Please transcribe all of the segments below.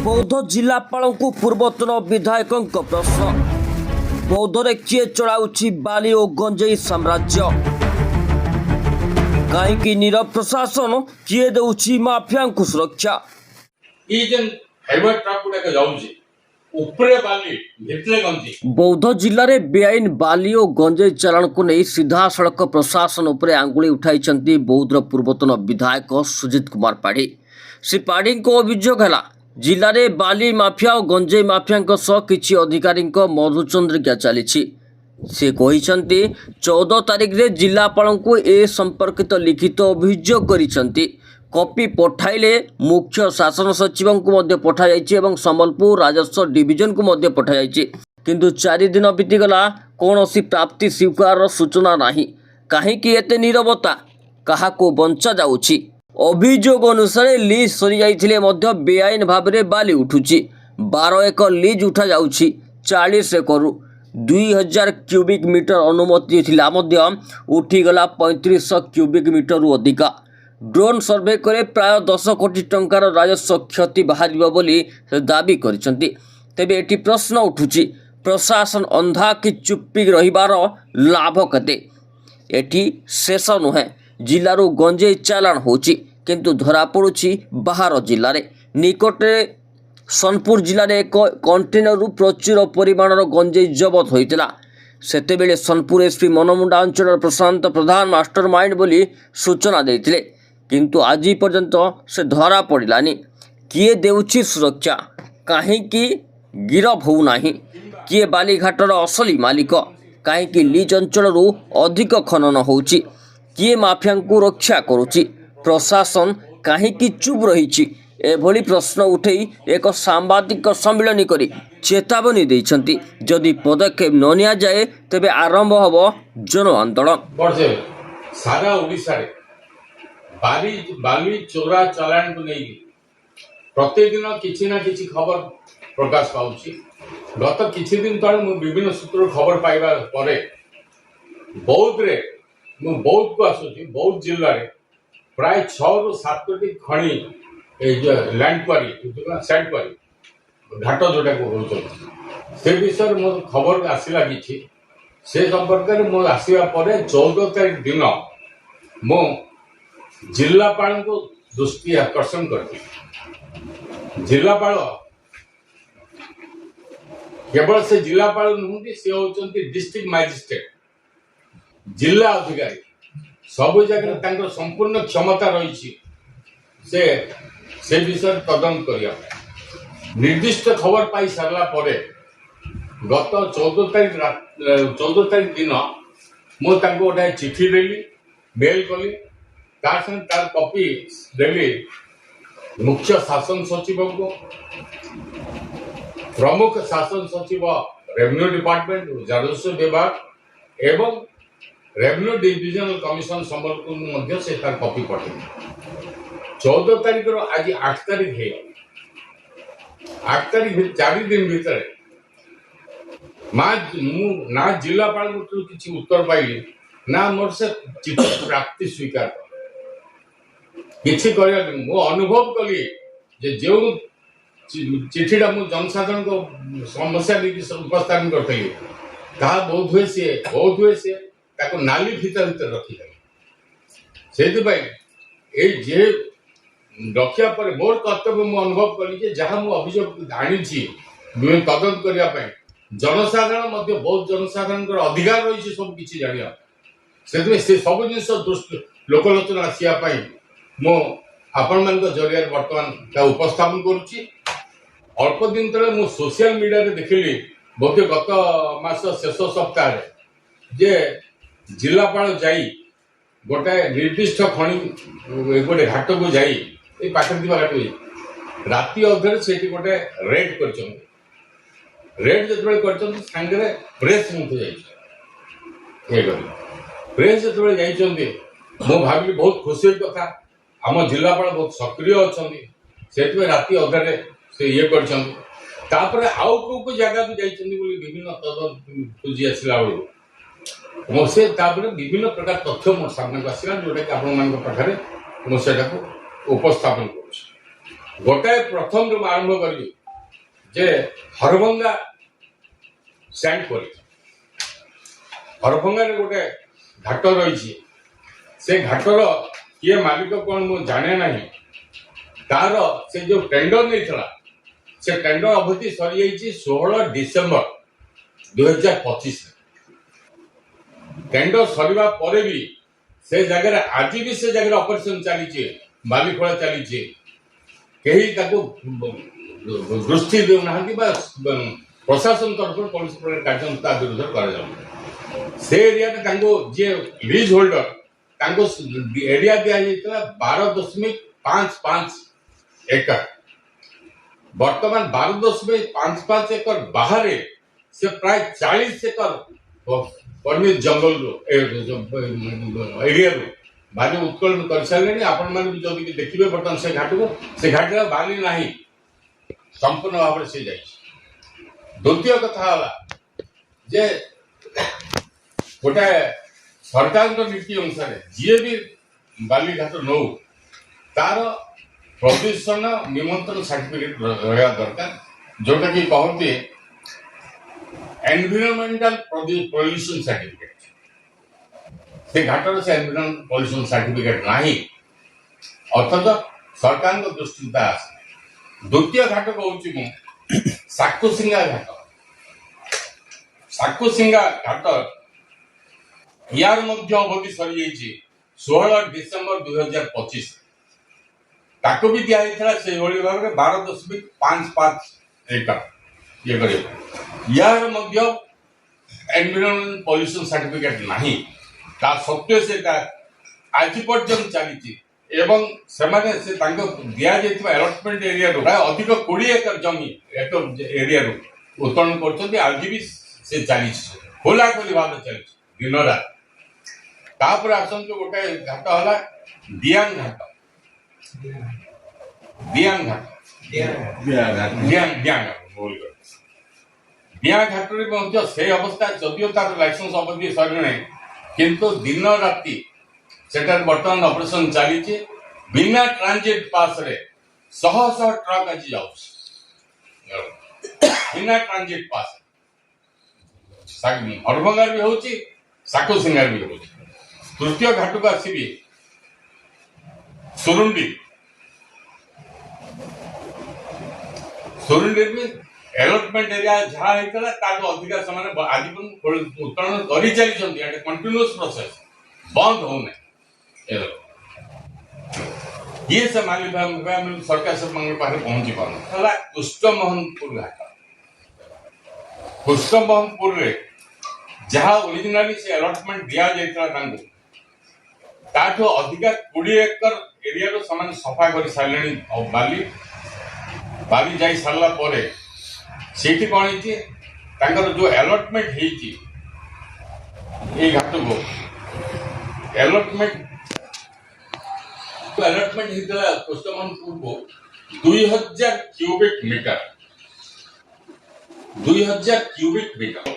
बौद्ध जिलापालଙ୍କୁ ପୂର୍ବତନ ବିଧାୟକଙ୍କ ପ୍ରଶ୍ନ। ବୌଦ୍ଧରେ କିଏ ଚଳାଉଛି ବାଲି ଓ ଗଞ୍ଜେଇ ସାମ୍ରାଜ୍ୟ? କାହିଁକି ନୀରବ ପ୍ରଶାସନ? କିଏ ଦେଉଛି ମାଫିଆଙ୍କୁ ସୁରକ୍ଷା? ବୌଦ୍ଧ ଜିଲ୍ଲାରେ ବେଆଇନ ବାଲି ଓ ଗଞ୍ଜେଇ ଚାଲାଣକୁ ନେଇ ସିଧାସଳଖ ପ୍ରଶାସନ ଉପରେ ଆଙ୍ଗୁଳି ଉଠାଇଛନ୍ତି ବୌଦ୍ଧର ପୂର୍ବତନ ବିଧାୟକ ସୁଜିତ କୁମାର ପାଢ଼ୀ। ଶ୍ରୀ ପାଢ଼ୀଙ୍କ ଅଭିଯୋଗ ହେଲା, ଜିଲ୍ଲାରେ ବାଲି ମାଫିଆ ଓ ଗଞ୍ଜେଇ ମାଫିଆଙ୍କ ସହ କିଛି ଅଧିକାରୀଙ୍କ ମଧୁଚନ୍ଦ୍ରିକା ଚାଲିଛି। ସେ କହିଛନ୍ତି 14 ତାରିଖରେ ଜିଲ୍ଲାପାଳଙ୍କୁ ଏ ସମ୍ପର୍କିତ ଲିଖିତ ଅଭିଯୋଗ କରିଛନ୍ତି। କପି ପଠାଇଲେ ମୁଖ୍ୟ ଶାସନ ସଚିବଙ୍କୁ ମଧ୍ୟ ପଠାଯାଇଛି ଏବଂ ସମ୍ବଲପୁର ରାଜସ୍ୱ ଡିଭିଜନକୁ ମଧ୍ୟ ପଠାଯାଇଛି। କିନ୍ତୁ 4 ଦିନ ବିତିଗଲା, କୌଣସି ପ୍ରାପ୍ତି ସ୍ୱୀକାରର ସୂଚନା ନାହିଁ। କାହିଁକି ଏତେ ନୀରବତା? କାହାକୁ ବଞ୍ଚା ଯାଉଛି? ଅଭିଯୋଗ ଅନୁସାରେ ଲିଜ୍ ସରିଯାଇଥିଲେ ମଧ୍ୟ ବେଆଇନ ଭାବରେ ବାଲି ଉଠୁଛି। 12 ଏକର ଲିଜ୍ ଉଠାଯାଉଛି। 40 ଏକରରୁ 2000 କ୍ୟୁବିକ୍ ମିଟର ଅନୁମତି ଥିଲା ମଧ୍ୟ ଉଠିଗଲା 3500 କ୍ୟୁବିକ୍ ମିଟରରୁ ଅଧିକା। ଡ୍ରୋନ୍ ସର୍ଭେ କରି ପ୍ରାୟ 10 କୋଟି ଟଙ୍କାର ରାଜସ୍ୱ କ୍ଷତି ବାହାରିବ ବୋଲି ସେ ଦାବି କରିଛନ୍ତି। ତେବେ ଏଠି ପ୍ରଶ୍ନ ଉଠୁଛି, ପ୍ରଶାସନ ଅନ୍ଧା କି ଚୁପି ରହିବାର ଲାଭ କେତେ? ଏଠି ଶେଷ ନୁହେଁ। ଜିଲ୍ଲାରୁ ଗଞ୍ଜେଇ ଚାଲାଣ ହେଉଛି, କିନ୍ତୁ ଧରାପଡ଼ୁଛି ବାହାର ଜିଲ୍ଲାରେ। ନିକଟରେ ସୋନପୁର ଜିଲ୍ଲାରେ ଏକ କଣ୍ଟେନରରୁ ପ୍ରଚୁର ପରିମାଣର ଗଞ୍ଜେଇ ଜବତ ହୋଇଥିଲା। ସେତେବେଳେ ସୋନପୁର ଏସ୍ପି ମନମୁଣ୍ଡା ଅଞ୍ଚଳର ପ୍ରଶାନ୍ତ ପ୍ରଧାନ ମାଷ୍ଟର ମାଇଣ୍ଡ ବୋଲି ସୂଚନା ଦେଇଥିଲେ, କିନ୍ତୁ ଆଜି ପର୍ଯ୍ୟନ୍ତ ସେ ଧରା ପଡ଼ିଲାନି। କିଏ ଦେଉଛି ସୁରକ୍ଷା? କାହିଁକି ଗିରଫ ହେଉନାହିଁ? କିଏ ବାଲିଘାଟର ଅସଲି ମାଲିକ? କାହିଁକି ଲିଜ୍ ଅଞ୍ଚଳରୁ ଅଧିକ ଖନନ ହେଉଛି? କିଏ ମାଫିଆଙ୍କୁ ରକ୍ଷା କରୁଛି? ପ୍ରଶାସନ କାହିଁକି ଚୁପ୍ ରହିଛି? ଏଭଳି ପ୍ରଶ୍ନ ଉଠାଇ ଏକ ସାମ୍ବାଦିକ ସମ୍ମିଳନୀ କରି ଚେତାବନୀ ଦେଇଛନ୍ତି, ଯଦି ପଦକ୍ଷେପ ନ ନିଆଯାଏ ତେବେ ଆରମ୍ଭ ହେବ ଜନ ଆନ୍ଦୋଳନ। ସାରା ଓଡ଼ିଶାରେ ବାଲି ଚୋରା ଚାଲାଣକୁ ନେଇ ପ୍ରତିଦିନ କିଛି ନା କିଛି ଖବର ପ୍ରକାଶ ପାଉଛି। ଗତ କିଛି ଦିନ ତଳେ ମୁଁ ବିଭିନ୍ନ ସୂତ୍ରରୁ ଖବର ପାଇବା ପରେ ବୌଦ୍ଧରେ ମୁଁ ବୌଦ୍ଧକୁ ଆସୁଛି। ବୌଦ୍ଧ ଜିଲ୍ଲାରେ ପ୍ରାୟ 6ରୁ 7ଟି ଖଣି ଲ୍ୟାଣ୍ଡ କ୍ୱାରି ସ୍ୟାଣ୍ଡ କ୍ୱାରି ଘାଟ ଯୋଉଟାକୁ କହୁଛନ୍ତି, ସେ ବିଷୟରେ ମୋ ଖବର ଆସିଲା କିଛି। ସେ ସମ୍ପର୍କରେ ମୁଁ ଆସିବା ପରେ 14 ତାରିଖ ଦିନ ମୁଁ ଜିଲ୍ଲାପାଳଙ୍କୁ ଦୃଷ୍ଟି ଆକର୍ଷଣ କରିଥିଲି। ଜିଲ୍ଲାପାଳ କେବଳ ସେ ଜିଲ୍ଲାପାଳ ନୁହନ୍ତି, ସେ ହେଉଛନ୍ତି ଡିଷ୍ଟ୍ରିକ୍ଟ ମାଜିଷ୍ଟ୍ରେଟ୍, ଜିଲ୍ଲା ଅଧିକାରୀ। ସବୁ ଜାଗାରେ ତାଙ୍କର ସମ୍ପୂର୍ଣ୍ଣ କ୍ଷମତା ରହିଛି ସେ ବିଷୟରେ ତଦନ୍ତ କରିବା ପାଇଁ। ନିର୍ଦ୍ଦିଷ୍ଟ ଖବର ପାଇ ସାରିଲା ପରେ ଗତ 14 ତାରିଖ ଦିନ ମୁଁ ତାଙ୍କୁ ଗୋଟାଏ ଚିଠି ଦେଲି, ମେଲ୍ କଲି। ତା ସଙ୍ଗେ ତାର କପି ଦେଲି ମୁଖ୍ୟ ଶାସନ ସଚିବଙ୍କୁ, ପ୍ରମୁଖ ଶାସନ ସଚିବ ରେଭିନ୍ୟୁ ଡିପାର୍ଟମେଣ୍ଟ, ରାଜସ୍ୱ ବିଭାଗ ଏବଂ ରେଭିନ୍ୟୁ ଡିଭିଜନାଲ କମିଶନ ସମ୍ବଲପୁର ମଧ୍ୟ ସେ ତାର କପି ପଠାଇଲେ। 14 ତାରିଖରୁ ଆଜି 8 ତାରିଖ ହେଇଗଲା। 8 ତାରିଖ 4 ଦିନ ଭିତରେ ମୁଁ ନା ଜିଲ୍ଲାପାଳଙ୍କଠୁ କିଛି ଉତ୍ତର ପାଇଲି, ନା ମୋର ସେ ଚିଠି ପ୍ରାପ୍ତି ସ୍ୱୀକାର କିଛି କରିବାନି। ମୁଁ ଅନୁଭବ କଲି ଯେ ଯେଉଁ ଚିଠିଟା ମୁଁ ଜନସାଧାରଣଙ୍କ ସମସ୍ୟା ନେଇକି ଉପସ୍ଥାପନ କରିଥିଲି, ତାହା ବୋଧହୁଏ ସିଏ ତାକୁ ନାଲି ଫିତା ଭିତରେ ରଖିଦେଲେ। ସେଇଥିପାଇଁ ଏଇ ଯେ ରଖିବା ପରେ ମୋର କର୍ତ୍ତବ୍ୟ ମୁଁ ଅନୁଭବ କଲି ଯେ ଯାହା ମୁଁ ଅଭିଯୋଗ ଆଣିଛି ତଦନ୍ତ କରିବା ପାଇଁ, ଜନସାଧାରଣ ମଧ୍ୟ ବହୁତ ଜନସାଧାରଣଙ୍କର ଅଧିକାର ରହିଛି ସବୁ କିଛି ଜାଣିବା। ସେଥିପାଇଁ ସେ ସବୁ ଜିନିଷ ଲୋକଲୋଚନ ଆସିବା ପାଇଁ ମୁଁ ଆପଣମାନଙ୍କ ଜରିଆରେ ବର୍ତ୍ତମାନ ତା ଉପସ୍ଥାପନ କରୁଛି। ଅଳ୍ପ ଦିନ ତଳେ ମୁଁ ସୋସିଆଲ ମିଡ଼ିଆରେ ଦେଖିଲି, ବୋଧେ ଗତ ମାସ ଶେଷ ସପ୍ତାହରେ, ଯେ ଜିଲ୍ଲାପାଳ ଯାଇ ଗୋଟାଏ ନିର୍ଦ୍ଦିଷ୍ଟ ଖଣି ଗୋଟେ ଘାଟକୁ ଯାଇ, ଏଇ ପାଖରେ ଥିବା ଘାଟକୁ ଯାଇ ରାତି ଅଧରେ ସେଇଠି ଗୋଟେ ରେଡ୍ କରିଛନ୍ତି। ରେଡ୍ ଯେତେବେଳେ କରିଛନ୍ତି ସାଙ୍ଗରେ ପ୍ରେସ୍ ମଧ୍ୟ ଯାଇଛି। ପ୍ରେସ୍ ଯେତେବେଳେ ଯାଇଛନ୍ତି, ମୁଁ ଭାବିଲି ବହୁତ ଖୁସିର କଥା, ଆମ ଜିଲ୍ଲାପାଳ ବହୁତ ସକ୍ରିୟ ଅଛନ୍ତି, ସେଥିପାଇଁ ରାତି ଅଧରେ ସେ କରିଛନ୍ତି। ତାପରେ ଆଉ କୋଉ ଜାଗାକୁ ଯାଇଛନ୍ତି ବୋଲି ବିଭିନ୍ନ ତଦନ୍ତ ଖୋଜି ଆସିଲା ବେଳକୁ ସେ ତାପରେ ବିଭିନ୍ନ ପ୍ରକାର ତଥ୍ୟ ମୋ ସାମ୍ନାକୁ ଆସିଲା, ଯୋଉଟାକି ଆପଣମାନଙ୍କ ପାଖରେ ମୁଁ ସେଟାକୁ ଉପସ୍ଥାପନ କରୁଛି। गोटाए प्रथम रु आरंभ करी जे हरभंगा स्टैंड कर हरभंगा गोटे घाट रही से घाटर किए मालिक कौन मु जाने ना तार से जो टेंडर नहीं था से टेंडर अवधि सरी 16 डिसेम्बर 2025 टेंडर सरीवा परे भी से जगह आज भी से जगह ऑपरेशन चली बाली खोला चली कहीं दृष्टि देना प्रशासन तरफ पुलिस कार्यानुष्ठान विरुद्ध कर जी लीज होल्डर एरिया दिया 12.55 एकड़ वर्तमान 12.55 एकड़ बाहर से प्राय 40 एकड़ परमिट जंगल एरिया बाली उत्कलन कर सारे आपण मैंने जब देखिए बर्तमान से घाट बाली ना संपूर्ण भाव से जाए द्वितीय कथा जे गोटे सरकार नीति अनुसार जी भी बाली घाट नौ तार प्रदूषण निमंत्रण सर्टिफिकेट रहा दरकार जोटा कि कहते एनवायरमेंटल पॉल्यूशन सर्टिफिकेट से घाटर से एनवायरमेंटल पॉल्यूशन सर्टिफिकेट नहीं अर्थात सरकार दृष्टि द्वितीय घाट कहूँ साकुसिंगा घाट साकुसिंगा घाट यार मध्य अवधि सरी 16 डिसेम्बर 2025 ताको भी दिया से भाव में 12.55 एकड़ ये करे यार मध्य एनवायरमेंटल पॉल्यूशन सर्टिफिकेट नहीं ता सत्वे से आज पर्यंत चली एवं से दिया अलटमेंट एरिया प्राय अधिक 20 एकड़ जमी एक एरिया उत्तोलन कर आज भी से चली खोला खोली भाव चली दिन रात तापर आसतु गोटे घाट है दियांग घाट दियांग घाट दियांग घाट से अवस्था जदिव तार लाइसेंस अवधि सरी किंतु दिन राति सेटार बर्तमान ऑपरेशन चली बिना ट्रांजिट पास रे शह शह ट्रक आज जाऊ बिना ट्रांजिट पास हरभंगार भी होची साकुसिंगार भी होची तृतीय घाट को आसबि सुरुंडी सुरुंडी भी अलटमेंट एरिया जहाँ होता ताको अधिका समय आज उत्तोलन कर चली कंटिन्यूअस प्रोसेस बंद होने ये से मालिक सरकार से पाखे पहुंची पार कुष्ठमोहनपुर घाट कुष्ठमोहनपुर रे जहाँ ओरिजिनाली से अलटमेंट दिया जाता ताठू अधिका 20 एकड़ एरिया रो समान सफा कर सारे बाली बाली जाई सारा पर सेठी कौन है जो अलटमेंट है घाट को अलटमेंट होता कुष्ठमोहनपुर को 2000 क्यूबिक मीटर 2000 क्यूबिक मीटर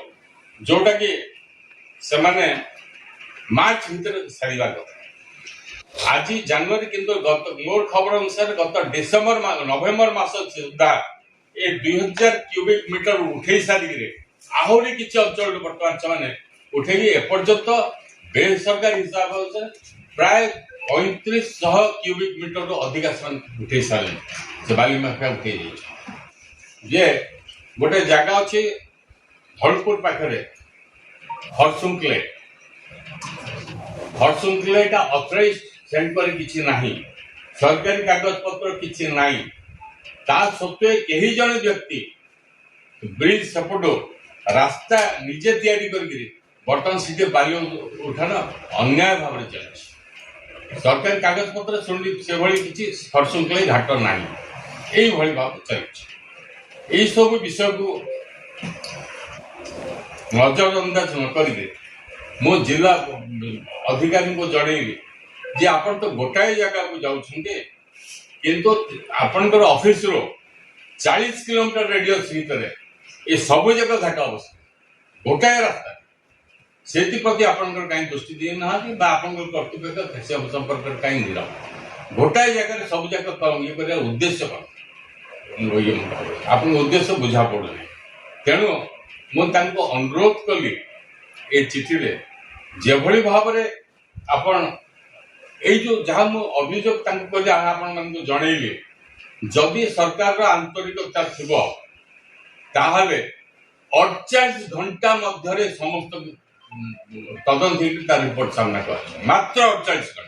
जोटा कि से माने मार्च भीतर सारिबा कथा आज जनवरी किंतु मोर खबर अनुसार गत डिसेम्बर नवेम्बर मास सुधा ए 2000 क्यूबिक मीटर उठे सारी आहरी किसी अंचल बर्तमान से उठे एपर्यंत बेसरकारी हिसाब प्राय 3500 क्यूबिक मीटर अधिका उठे सारे से बाली माफिया उठे जे गोटे जगह अच्छी धौलपुर पाखे हरसुंकले ऑथराइज सेंटर किसी नहीं सरकारी कागज पत्र किसी नहीं ता सत्वे कहीं जन व्यक्ति ब्रिज सेपटो रास्ता निजे तैयारी करके बर्तमान सीधे बाली उठान अन्याय भाव चलती सरकारी कागज पत्र शुणी से किसी हरसुंकले घाट ना यही भाव चलती सब विषय को नजरअंदाज न करें मो जिला अधिकारी को जनइबी जे आपण तो गोटाए जगह को जाउछन्ते किंतु आपनकर ऑफिस रो 40 किलोमीटर रेडियस भीतर ये सब जगह घाट अवस्था गोटाए रास्ता से प्रति आपनकर कहीं दृष्टि दिए ना कि आपनकर कर्तव्य संपर्क कहीं नहीं गोटाए जगह सब जाक ये कर उद्देश्य कौन आप उद्देश्य बुझा पड़ू तेणु मुझे अनुरोध कली ए चिठी जेभली भाव आपण जो जहाँ मु अभियोग जनइली जदि सरकार आंतरिकता थिब ताहले 48 घंटा मध्य समस्त तदंत रिपोर्ट सामना कर मात्र 48 घंटा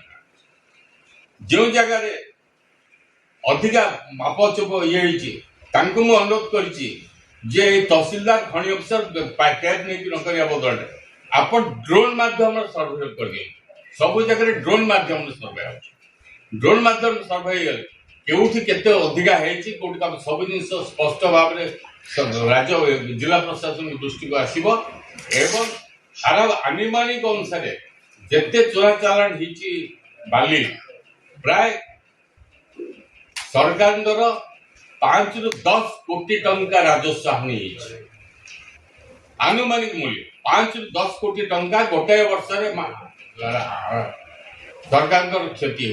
जो जगह अधिका मापचुप ये मु अनुरोध करी तहसीलदार खनि अफिसर कैब नहीं नकर बदल आप ड्रोन माध्यम सर्वे कर दिए सब जगह ड्रोन माध्यम सर्वे ड्रोन माध्यम सर्वे गले केउठी केते अधिका हेछि कोठी सब जिन स्पष्ट भाव राज्य जिला प्रशासन दृष्टि को आसीबो एवं सारा आनुमानिक अनुसार जेते चोरा चालान हिची बाली प्राय सरकार 5 ରୁ 10 कोटी टंका राजस्व हानि आनुमानिक मूल्य 5 ରୁ 10 कोटी टंका गोटे वर्ष सरकार क्षति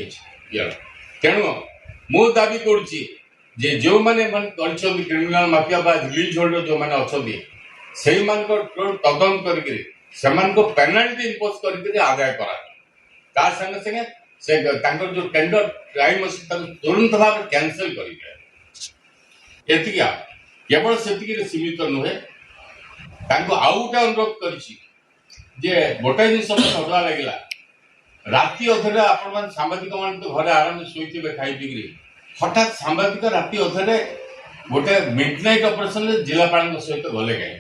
तेणु मु दाबी करुच्ची जो मैंने क्रिमिनाल माफिया रिलीज होल्डर जो मैंने अच्छा तदंत कर पेनाल्टी इम्पोज कर आदाय करा संगे संगे से जो टेंडर टाइम अच्छे तुरंत भाव कैंसल कर केवल से सीमित नुहे आउ गोटे अनुरोध कर गोटे जिन सजा लगे राति अधे आपण सांबादिक मान तो घर आराम शोथे खाई पी हठात सांबादिक राति अधे गोटे मिडनाइट ऑपरेशन जिलापाल सहित गले कहीं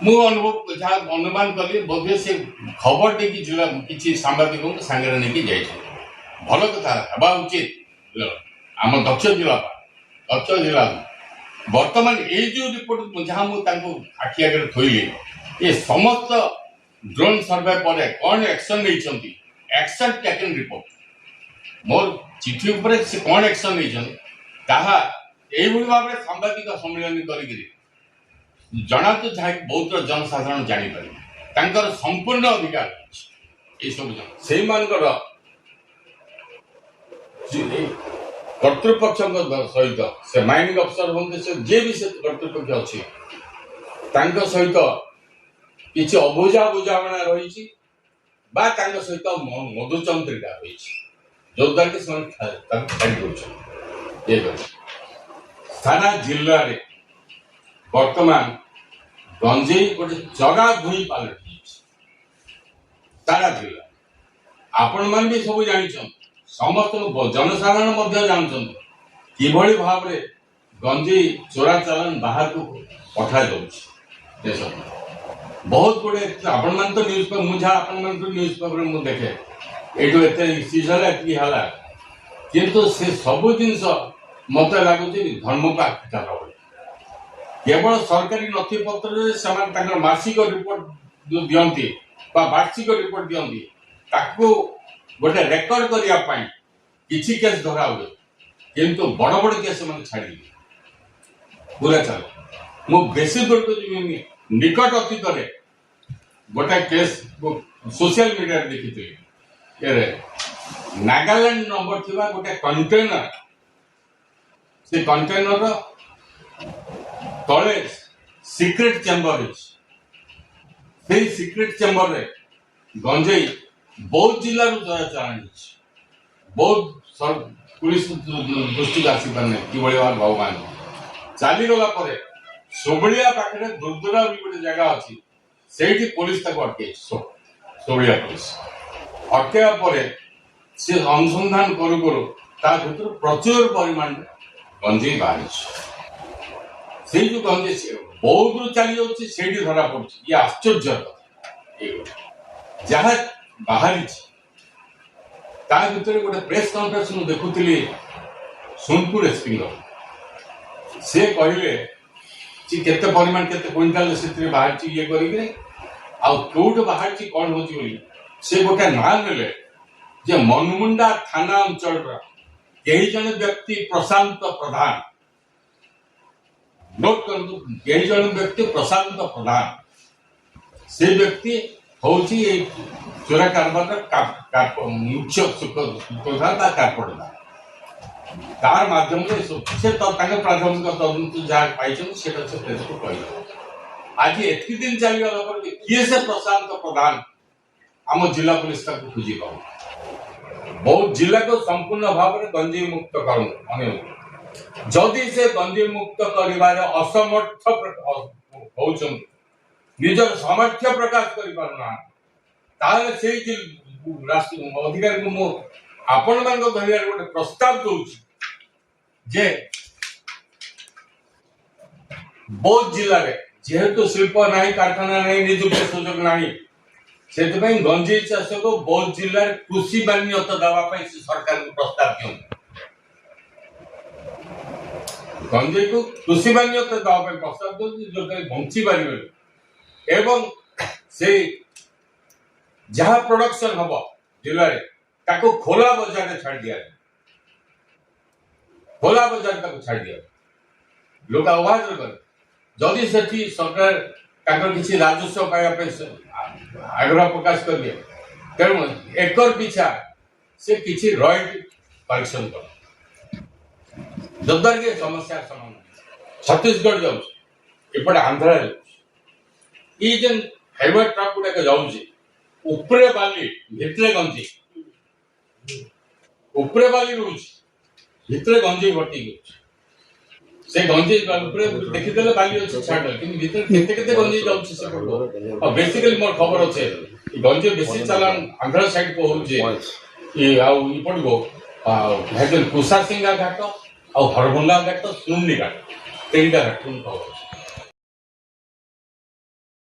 मु अनुभव जहाँ अनुमान कली बोधे से खबर दे जिला किसी सांबादिक सांगे नहीं जाए भल कथा हवा उचित आम दक्ष जिला बर्तमान ये जो रिपोर्ट जहाँ मुझे आखि आगे थोली ये समस्त ड्रोन सर्वे पर कौन एक्शन नहीं एक्शन टेकन रिपोर्ट मोर चिठी उपरे से कौन एक्शन नहीं भाव सांबादिक सम्मेलन कर जना तो जहाँ बहुत जनसाधारण जापर संपूर्ण अधिकार ये सब से कर्तृपक्ष सहित से माइनिंग अफिसर हूँ से जे भी से कर्तृपक्ष अच्छी सहित किसी अबुझा बुझाणा रही सहित मधुचंद्रिका रही जो द्वारा कि सारा जिले में वर्तमान गंजेई गोटे जगह भूई पलटि सारा जिला आपण मान भी सब जान समस्त जनसाधारण जानते किभली भाव में गंजेई चोरा चालान बाहर को पठा देश बहुत गुड़े आपण मान तो न्यूज पेपर मुझे आपण मान न्यूज पेपर मु देखे एटू एत है किंतु से सब जिनस मत लगुच धर्म को आखिटा केवल सरकारी नथि पत्र मासिक रिपोर्ट दियंती वार्षिक रिपोर्ट दियंती ताकू गोटे रेकर्ड करने किसी केस धरा हुए किंतु बड़ बड़ केस मैंने छाड़ी पूरा चल मु बेसी दूर तो निकट अतीत गोटे केस सोशल मीडिया देखी नागालैंड नंबर थी गोटे कंटेनर से कंटेनर तले सिक्रेट चेम्बर से सिक्रेट चेम्बर रे गंजेई बहुत जिला चोरा चालान बहुत पुलिस दृष्टि आसी पारे कि भगवान चलीगला सोबलिया पाखे दुर्दुरा भी गोटे जगह अच्छी से पुलिस अटके सोबलिया पुलिस अटकवा पर से अनुसंधान करू करू भर प्रचुर परिमाण गंजेई बाहरी से जो गंजेई बहुत दूर चली जाऊँगी धरा पड़ी ये आश्चर्य कथा जहाँ बाहरी भर गोटे प्रेस कॉन्फ्रेंस मुझे देखुली सोनपुर एसपी से कहले केते परिमाण केते क्विंटाल से बाहर ये करोट बाहर कौन हो से गोटे ना ने मनमुंडा थाना अंचल कई जन व्यक्ति प्रशांत प्रधान नोट कर व्यक्ति प्रशांत प्रधान से व्यक्ति ହଉଛି ଏଇ ଚୋରା କାରବାର ମୁଖ୍ୟ ସୂତ୍ରଧାର ତା କାର୍ପଟଟା ତାର ମାଧ୍ୟମରେ ସେ ତାଙ୍କ ପ୍ରାଥମିକ ତଦନ୍ତ ଯାହା ପାଇଛନ୍ତି ସେଟା ସେ ଦେଶକୁ କହିଲେ। ଆଜି ଏତିକି ଦିନ ଚାଲିଗଲା ପରେ କିଏ ସେ ପ୍ରଶାନ୍ତ ପ୍ରଧାନ ଆମ ଜିଲ୍ଲା ପୁଲିସ ତାକୁ ଖୋଜି ପାଉ। ବୌଦ୍ଧ ଜିଲ୍ଲାକୁ ସମ୍ପୂର୍ଣ୍ଣ ଭାବରେ ଗଞ୍ଜେଇ ମୁକ୍ତ କରନ୍ତୁ। ଯଦି ସେ ଗଞ୍ଜେଇ ମୁକ୍ତ କରିବାରେ ଅସମର୍ଥ ହଉଛନ୍ତି, ନିଜର ସାମର୍ଥ୍ୟ ପ୍ରକାଶ କରିପାରୁନାହାନ୍ତି, ତାହେଲେ ସେଇ ଅଧିକାରୀଙ୍କୁ ମୁଁ ଆପଣମାନଙ୍କ ଧରିବାରେ ଗୋଟେ ପ୍ରସ୍ତାବ ଦଉଛି ଯେ ବୌଦ୍ଧ ଜିଲ୍ଲାରେ ଯେହେତୁ ଶିଳ୍ପ ନାହିଁ, କାରଖାନା ନାହିଁ, ନିଯୁକ୍ତି ସୁଯୋଗ ନାହିଁ, ସେଥିପାଇଁ ଗଞ୍ଜେଇ ଚାଷକୁ ବୌଦ୍ଧ ଜିଲ୍ଲାରେ କୃଷି ମାନ୍ୟତା ଦେବା ପାଇଁ ସେ ସରକାରଙ୍କୁ ପ୍ରସ୍ତାବ ଦିଅନ୍ତି। ଗଞ୍ଜେଇକୁ କୃଷି ମାନ୍ୟତା ଦେବା ପାଇଁ ପ୍ରସ୍ତାବ ଦିଅନ୍ତି, ଯୋଉଟାକି ବଞ୍ଚି ପାରିବେ ଏବଂ ସେଇ ଯାହା ପ୍ରଡକ୍ସନ ହବ ଜିଲ୍ଲାରେ ତାକୁ ଖୋଲା ବଜାରରେ ଛାଡ଼ି ଦିଆଯାଏ। ଖୋଲା ବଜାର ତାକୁ ଛାଡ଼ି ଦିଆଯାଏ, ଲୋକ ଅଭାବରେ କରେ। ଯଦି ସେଠି ସରକାର ତାଙ୍କର କିଛି ରାଜସ୍ୱ ପାଇବା ପାଇଁ ଆଗ୍ରହ ପ୍ରକାଶ କରିବେ, ତେଣୁ ଏକର ପିଛା ସେ କିଛି ରୟଲ୍ଟି କଲେକ୍ସନ କରେ, ଯଦ୍ୱାରା କି ସମସ୍ୟାର ସମାଧାନ। ଛତିଶଗଡ଼ ଯାଉଛି, ଏପଟେ ଆନ୍ଧ୍ର ଯାଉଛି, ଏଇ ଯେନ୍ ହାଇୱେ ଟ୍ରକ୍ ଗୁଡାକ ଯାଉଛି, ଉପରେ ବାଲି ଭିତରେ ଗଞ୍ଜେଇ, ଉପରେ ବାଲି ରହୁଛି, ଭିତରେ ଗଞ୍ଜେଇ ଭର୍ତ୍ତି ହେଉଛି। ସେ ଗଞ୍ଜେଇ ଉପରେ ଦେଖିଦେଲେ ବାଲି ଅଛି ଛାଡ଼ିଦେଲେ, କିନ୍ତୁ ଭିତରେ କେତେ କେତେ ଗଞ୍ଜେଇ ଯାଉଛି ସେ ପଡ଼ିବ। ଆଉ ବେସିକାଲି ମୋର ଖବର ଅଛି ଗଞ୍ଜେଇ ବେଶୀ ଚାଲାଣ ଆନ୍ଧ୍ର ସାଇଡ୍ କୁ ହଉଛି, ଆଉ ଇ ପଡ଼ିବ ଆଉ କୁସାସିଙ୍ଗା ଘାଟ ଆଉ ହରଭଙ୍ଗା ଘାଟ, ସୁମନି ଘାଟ, ତିନିଟା ଘାଟ ଖବର ଅଛି।